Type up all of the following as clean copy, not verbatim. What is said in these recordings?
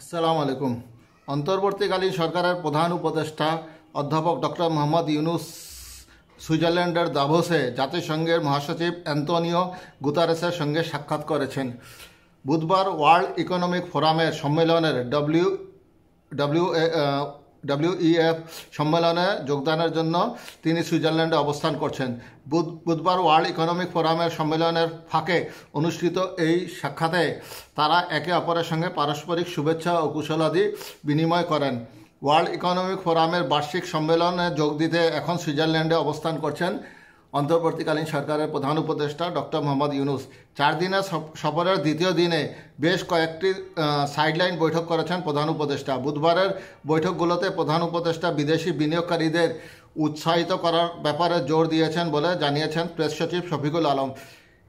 আসসালামু আলাইকুম। অন্তর্বর্তীকালীন সরকারের প্রধান উপদেষ্টা অধ্যাপক ডক্টর মোহাম্মদ ইউনুস সুইজারল্যান্ডের দাভোসে জাতিসংঘের মহাসচিব অ্যান্তোনিও গুতারেসের সঙ্গে সাক্ষাৎ করেছেন। বুধবার ওয়ার্ল্ড ইকোনমিক ফোরামের সম্মেলনের ডব্লিউইএফ সম্মেলনে যোগদানের জন্য তিনি সুইজারল্যান্ডে অবস্থান করছেন। বুধবার ওয়ার্ল্ড ইকোনমিক ফোরামের সম্মেলনের ফাঁকে অনুষ্ঠিত এই সাক্ষাতে তারা একে অপরের সঙ্গে পারস্পরিক শুভেচ্ছা ও কুশলাদি বিনিময় করেন। ওয়ার্ল্ড ইকোনমিক ফোরামের বার্ষিক সম্মেলনে যোগ দিতে এখন সুইজারল্যান্ডে অবস্থান করছেন অন্তর্বর্তীকালীন সরকারের প্রধান উপদেষ্টা ডক্টর মোহাম্মদ ইউনুস। 4 দিনের সফরের দ্বিতীয় দিনে বেশ কয়েকটি সাইডলাইন বৈঠক করেছেন প্রধান উপদেষ্টা। বুধবারের বৈঠকগুলোতে প্রধান উপদেষ্টা বিদেশি বিনিয়োগকারীদের উৎসাহিত করার ব্যাপারে জোর দিয়েছেন বলে জানিয়েছেন প্রেস সচিব শফিকুল আলম।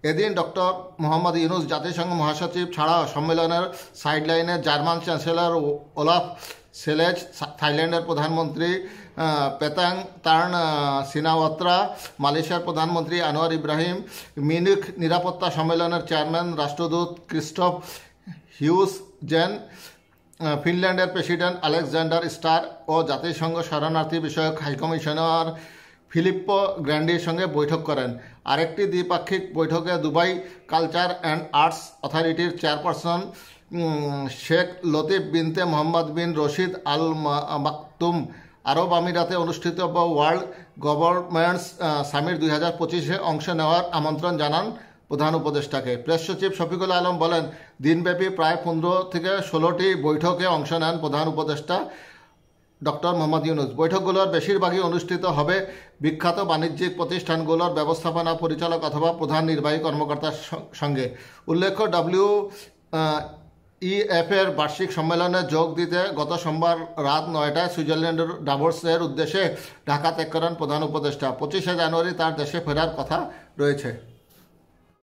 এদিন ডক্টর মোহাম্মদ ইউনুস জাতিসংঘ মহাসচিব ছাড়াও সম্মেলনের সাইডলাইনে জার্মান চ্যান্সেলর ওলাফ সেলেজ, থাইল্যান্ডের প্রধানমন্ত্রী পেতাং তার্ন সিনাওয়াত্রা, মালয়েশিয়ার প্রধানমন্ত্রী আনোয়ার ইব্রাহিম, মিউনিখ নিরাপত্তা সম্মেলনের চেয়ারম্যান রাষ্ট্রদূত ক্রিস্টফ হিউস জেন, ফিনল্যান্ডের প্রেসিডেন্ট আলেকজান্ডার স্টার ও জাতিসংঘ শরণার্থী বিষয়ক হাইকমিশনার ফিলিপ্পো গ্র্যান্ডির সঙ্গে বৈঠক করেন। আরেকটি দ্বিপাক্ষিক বৈঠকে দুবাই কালচার অ্যান্ড আর্টস অথরিটির চেয়ারপারসন শেখ লতিফ বিনতে মোহাম্মদ বিন রশিদ আল মাকতুম আরব আমিরাতে অনুষ্ঠিত ওয়ার্ল্ড গভর্নমেন্টস সামিট 2025-এ অংশ নেওয়ার আমন্ত্রণ জানান প্রধান উপদেষ্টাকে। প্রেস সচিব শফিকুল আলম বলেন, দিনব্যাপী প্রায় 15 থেকে 16টি বৈঠকে অংশ নেন প্রধান উপদেষ্টা ডক্টর মোহাম্মদ ইউনুস। বৈঠকগুলোর বেশিরভাগই অনুষ্ঠিত হবে বিখ্যাত বাণিজ্যিক প্রতিষ্ঠানগুলোর ব্যবস্থাপনা পরিচালক অথবা প্রধান নির্বাহী কর্মকর্তার সঙ্গে। উল্লেখ্য, ইএফের বার্ষিক সম্মেলনে যোগ দিতে গত সোমবার রাত 9টায় সুইজারল্যান্ডের ডাভোসের উদ্দেশ্যে ঢাকা ত্যাগ করেন প্রধান উপদেষ্টা। 25শে জানুয়ারি তার দেশে ফেরার কথা রয়েছে।